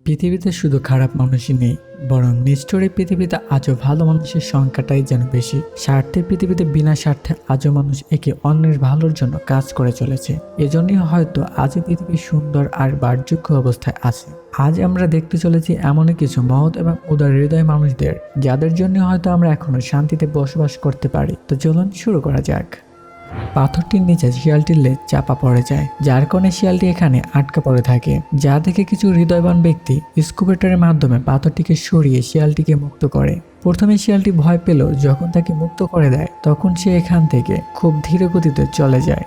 পৃথিবীতে শুধু খারাপ মানুষই নেই, বরং নিষ্ঠুর এই পৃথিবীতে আজও ভালো মানুষের সংখ্যাটাই যেন বেশি। স্বার্থের পৃথিবীতে বিনা স্বার্থে আজও মানুষ একে অন্যের ভালোর জন্য কাজ করে চলেছে। এজন্যই হয়তো আজ পৃথিবী সুন্দর আর বাসযোগ্য অবস্থায় আছে। আজ আমরা দেখতে চলেছি এমনই কিছু মহৎ এবং উদার হৃদয় মানুষদের, যাদের জন্য হয়তো আমরা এখনো শান্তিতে বসবাস করতে পারি। তো চলুন শুরু করা যাক। পাথরটির নিচে শিয়ালটির লেজ চাপা পড়ে যায়, যার কারণে শিয়ালটি এখানে আটকা পড়ে থাকে। যা দেখে কিছু হৃদয়বান ব্যক্তি স্কুবেটরের মাধ্যমে পাথরটিকে সরিয়ে শিয়ালটিকে মুক্ত করে। প্রথমে শিয়ালটি ভয় পেল, যখন তাকে মুক্ত করে দেয় তখন সে এখান থেকে খুব ধীর গতিতে চলে যায়।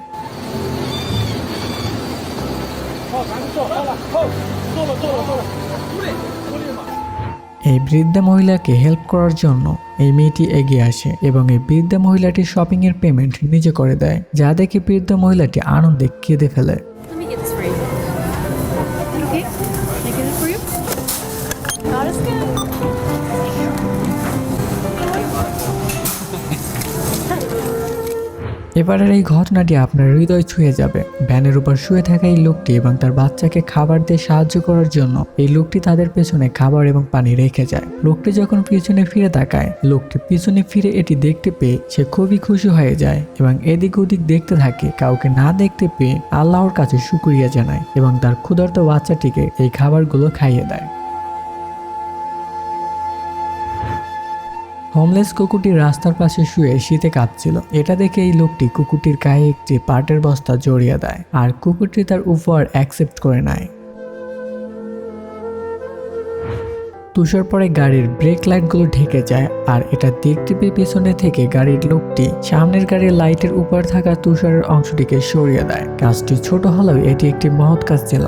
এই বৃদ্ধা মহিলাকে হেল্প করার জন্য এই মেয়েটি এগিয়ে আসে এবং এই বৃদ্ধা মহিলাটির শপিং এর পেমেন্ট নিজে করে দেয়, যা দেখে বৃদ্ধা মহিলাটি আনন্দে কেঁদে ফেলে। Let me get this for you. Okay? Can I get it for you? Not as good. এবারের এই ঘটনাটি আপনার হৃদয় ছুঁয়ে যাবে। ভ্যানের উপর শুয়ে থাকা এই লোকটি এবং তার বাচ্চাকে খাবার দিয়ে সাহায্য করার জন্য এই লোকটি তাদের পেছনে খাবার এবং পানি রেখে যায়। লোকটি যখন পিছনে ফিরে তাকায়, লোকটি পিছনে ফিরে এটি দেখতে পেয়ে সে খুবই খুশি হয়ে যায় এবং এদিক ওদিক দেখতে থাকে। কাউকে না দেখতে পেয়ে আল্লাহর কাছে শুকরিয়া জানায় এবং তার ক্ষুধার্ত বাচ্চাটিকে এই খাবারগুলো খাইয়ে দেয়। হোমলেস কুকুরটি রাস্তার পাশে শুয়ে শীতে কাঁপছিল। এটা দেখে এই লোকটি কুকুরটির গায়ে একটি পাটের বস্তা জড়িয়ে দেয় আর কুকুরটি তার উপহার অ্যাকসেপ্ট করে নেয়। তুষার পরে গাড়ির ব্রেক লাইটগুলো ঢেকে যায় আর এটা দেখতে পেয়ে পেছনে থেকে গাড়ির লোকটি সামনের গাড়ির লাইটের উপর থাকা তুষারের অংশটিকে সরিয়ে দেয়। কাজটি ছোট হলেও এটি একটি মহৎ কাজ ছিল।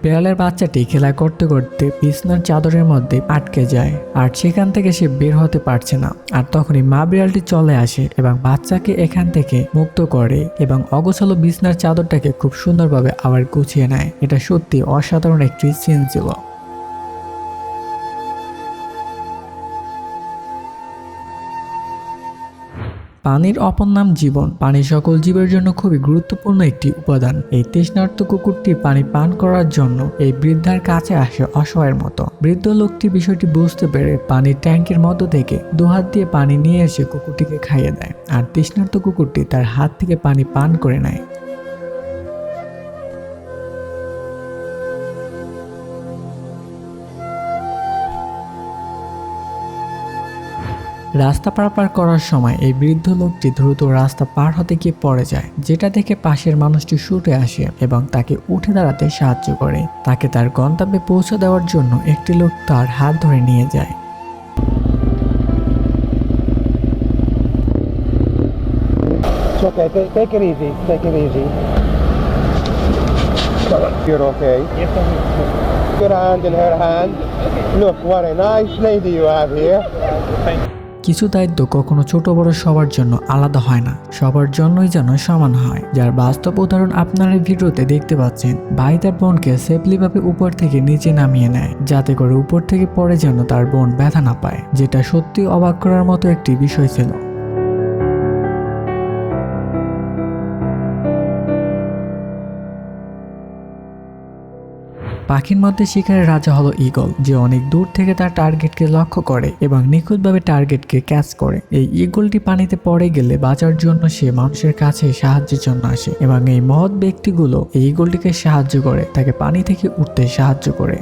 বিড়ালের বাচ্চাটি খেলা করতে করতে বিছনার চাদরের মধ্যে আটকে যায় আর সেখান থেকে সে বের হতে পারছে না। আর তখনই মা বিড়ালটি চলে আসে এবং বাচ্চাকে এখান থেকে মুক্ত করে এবং অগোছালো বিছনার চাদরটাকে খুব সুন্দরভাবে আবার গুছিয়ে নেয়। এটা সত্যি অসাধারণ একটি সিন ছিল। পানির অপর নাম জীবন। পানি সকল জীবের জন্য খুবই গুরুত্বপূর্ণ একটি উপাদান। এই তৃষ্ণার্ত কুকুরটি পানি পান করার জন্য এই বৃদ্ধার কাছে আসে অসহায়ের মতো। বৃদ্ধ লোকটি বিষয়টি বুঝতে পেরে পানির ট্যাঙ্কের মধ্য থেকে দুহাত দিয়ে পানি নিয়ে এসে কুকুরটিকে খাইয়ে দেয় আর তৃষ্ণার্ত কুকুরটি তার হাত থেকে পানি পান করে নেয়। রাস্তা পারাপার করার সময় এই বৃদ্ধ লোকটি দ্রুত রাস্তা পার হতে গিয়ে পড়ে যায়, যেটা দেখে পাশের মানুষটি ছুটে আসে এবং তাকে উঠে দাঁড়াতে সাহায্য করে। তাকে তার গন্তব্যে পৌঁছে দেওয়ার জন্য একটি লোক তার হাত ধরে নিয়ে যায়। It's okay. Take it easy. Take it easy. You're okay. Yes, I'm Good hand in her hand. Look, what a nice lady you have here. Thank you. কিছু দায়িত্ব কখনো ছোট বড় সবার জন্য আলাদা হয় না, সবার জন্যই যেন সমান হয়। যার বাস্তব উদাহরণ আপনারা এই ভিডিওতে দেখতে পাচ্ছেন। ভাই তার বোনকে সেফলি ভাবে উপর থেকে নিচে নামিয়ে নেয়, যাতে করে উপর থেকে পড়ে যেন তার বোন ব্যথা না পায়, যেটা সত্যি অবাক করার মতো একটি বিষয় ছিল। পাখির মধ্যে শিকারের রাজা হলো ঈগল, যে অনেক দূর থেকে তার টার্গেটকে লক্ষ্য করে এবং নিখুঁতভাবে টার্গেটকে ক্যাচ করে। এই ঈগলটি পানিতে পড়ে গেলে বাঁচার জন্য সে মানুষের কাছে সাহায্যের জন্য আসে এবং এই মহৎ ব্যক্তিগুলো এই ঈগলটিকে সাহায্য করে, তাকে পানি থেকে উঠতে সাহায্য করে।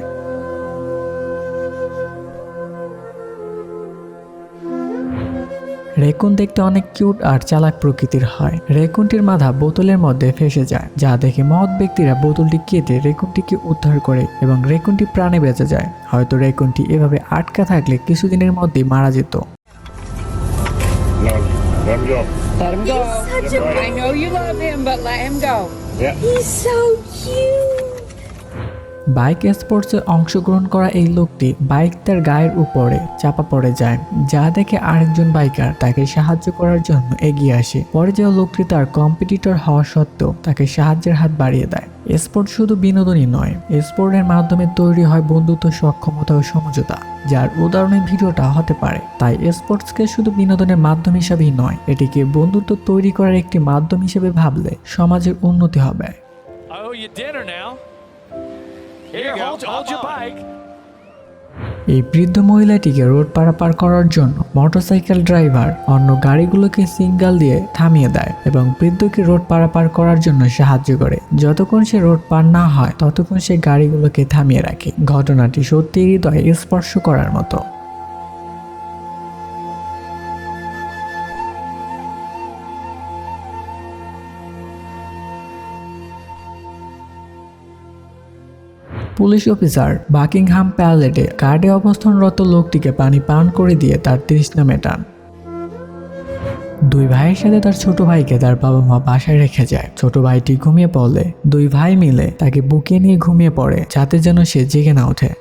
রেকুন দেখতে অনেক কিউট আর চালাক প্রকৃতির হয়। রেকুনটির মাথা বোতলের মধ্যে ফেসে যায়, যা দেখে মহৎ ব্যক্তিরা বোতলটি কেটে রেকুনটিকে উদ্ধার করে এবং রেকুনটি প্রাণে বেঁচে যায়। হয়তো রেকুনটি এভাবে আটকা থাকলে কিছুদিনের মধ্যেই মারা যেত। No, let him go. Let him go. He's such a I know you love him, but let him go. Yeah. He's so cute. Bike স্পোর্টসে অংশগ্রহণ করা এই লোকটি বাইক তার গায়ের উপরে চাপা পড়ে যায়, যা দেখে আরেকজন বাইকার তাকে সাহায্য করার জন্য এগিয়ে আসে। পরে যে লোকটি তার কম্পিটিটর হওয়া সত্ত্বেও তাকে সাহায্যের হাত বাড়িয়ে দেয়। স্পোর্ট শুধু বিনোদনই নয়, স্পোর্টের মাধ্যমে তৈরি হয় বন্ধুত্ব, সক্ষমতা ও সমঝোতা। যার উদাহরণে ভিডিওটা হতে পারে। তাই স্পোর্টসকে শুধু বিনোদনের মাধ্যম হিসাবেই নয়, এটিকে বন্ধুত্ব তৈরি করার একটি মাধ্যম হিসেবে ভাবলে সমাজের উন্নতি হবে। I owe you dinner now. Here, hold your bike. এই বৃদ্ধ মহিলাটিকে রোড পারাপার করার জন্য মোটরসাইকেল ড্রাইভার অন্য গাড়িগুলোকে সিগন্যাল দিয়ে থামিয়ে দেয় এবং বৃদ্ধকে রোড পারাপার করার জন্য সাহায্য করে। যতক্ষণ সে রোড পার না হয় ততক্ষণ সে গাড়িগুলোকে থামিয়ে রাখে। ঘটনাটি সত্যি হৃদয়ে স্পর্শ করার মতো। পুলিশ অফিসার বাকিংহাম প্যালেটে গার্ডে অবস্থানরত লোকটিকে পানি পান করে দিয়ে তার তৃষ্ণা মেটান। দুই ভাইয়ের সাথে তার ছোট ভাইকে তার বাবা মা বাসায় রেখে যায়। ছোট ভাইটি ঘুমিয়ে পড়লে দুই ভাই মিলে তাকে বুকে নিয়ে ঘুমিয়ে পড়ে যাতে যেন সে জেগে না ওঠে।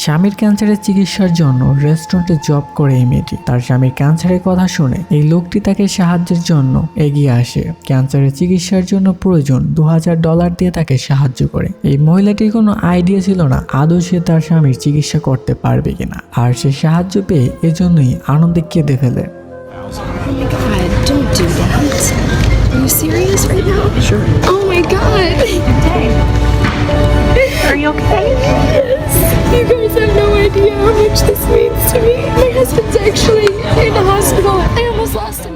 স্বামীর ক্যান্সারের চিকিৎসার জন্য রেস্টুরেন্টে জব করে এই মেয়েটি। তার স্বামীর ক্যান্সারের কথা শুনে এই লোকটি তাকে সাহায্যের জন্য এগিয়ে আসে। ক্যান্সারের চিকিৎসার জন্য প্রয়োজন $2000 দিয়ে তাকে সাহায্য করে। এই মহিলাটির কোনো আইডিয়া ছিল না আদৌ সে তার স্বামীর চিকিৎসা করতে পারবে কিনা, আর সে সাহায্য পেয়ে এজন্যই আনন্দে কেঁদে ফেলে। Oh my god, don't do that. Are you serious right now? Sure. Oh my god. Are you okay? Yes. You guys have no idea how much this means to me. My husband's actually in the hospital. I almost lost him.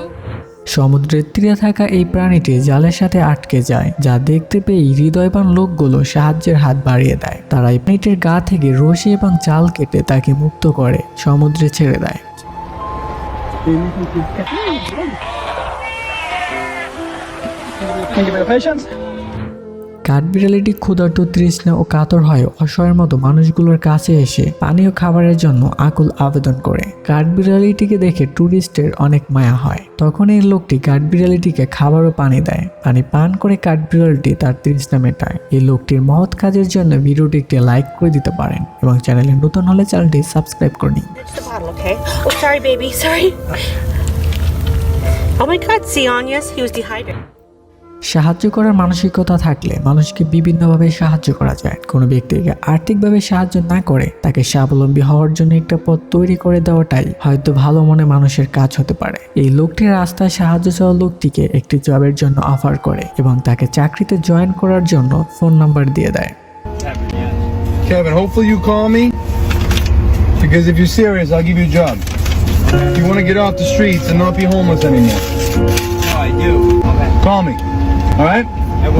সমুদ্রের তীরে থাকা এই প্রাণীটি জালের সাথে আটকে যায়, যা দেখতে পেয়ে হৃদয়বান লোকগুলো সাহায্যের হাত বাড়িয়ে দেয়। তারা এই প্রাণীটির গা থেকে রশি এবং জাল কেটে তাকে মুক্ত করে সমুদ্রে ছেড়ে দেয়। Thank you for your patience. কাঠবিড়ালিটি ক্ষুধার্ত, তৃষ্ণা ও কাতর হয়ে অসহায়ের মতো মানুষগুলোর কাছে এসে পানি ও খাবারের জন্য আকুল আবেদন করে। কাঠবিড়ালিটিকে দেখে টুরিস্টের অনেক মায়া হয়। তখন এই লোকটি কাঠবিড়ালিটিকে খাবার ও পানি দেয়। পানি পান করে কাঠবিড়ালিটি তার তৃষ্ণা মেটায়। এই লোকটির মহৎ কাজের জন্য ভিডিওটি একটি লাইক করে দিতে পারেন এবং চ্যানেলে নতুন হলে চ্যানেলটি সাবস্ক্রাইব করে নিন। It's the bottle, okay? Oh, sorry, baby. Sorry. Oh my God, see Anya's? He was dehydrated. সাহায্য করার মানসিকতা থাকলে মানুষকে বিভিন্নভাবে সাহায্য করা যায়। কোনো ব্যক্তিকে আর্থিকভাবে সাহায্য না করে তাকে স্বাবলম্বী হওয়ার জন্য একটা পথ তৈরি করে দেওয়াটাই হয়তো ভালো মনে মানুষের কাজ হতে পারে। এই লোকটি রাস্তায় সাহায্য চাওয়া লোকটিকে একটি জবের জন্য অফার করে এবং তাকে চাকরিতে জয়েন করার জন্য ফোন নাম্বার দিয়ে দেয়। Kevin, hopefully you call me. Because if you're serious, I'll give you a job. If you want to get off the streets and not be homeless anymore. Oh, I do. Okay. Call me. Alright?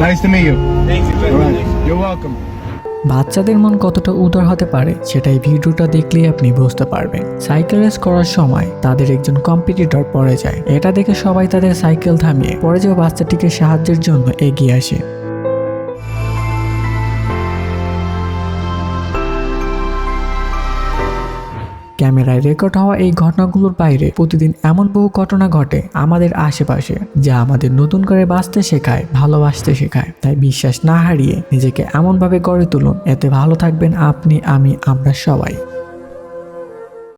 Nice to meet you. Thank you. Alright. You're welcome. বাচ্চাদের মন কতটা উদার হতে পারে সেটাই ভিডিওটা দেখলেই আপনি বুঝতে পারবেন। সাইকেল রেস করার সময় তাদের একজন কম্পিটিটর পড়ে যায়। এটা দেখে সবাই তাদের সাইকেল থামিয়ে পড়ে যাওয়া বাচ্চাটিকে সাহায্যের জন্য এগিয়ে আসে। ক্যামেরায় রেকর্ড হওয়া এই ঘটনাগুলোর বাইরে প্রতিদিন এমন বহু ঘটনা ঘটে আমাদের আশেপাশে, যা আমাদের নতুন করে বাঁচতে শেখায়, ভালোবাসতে শেখায়। তাই বিশ্বাস না হারিয়ে নিজেকে এমনভাবে গড়ে তুলুন, এতে ভালো থাকবেন আপনি, আমি, আমরা সবাই।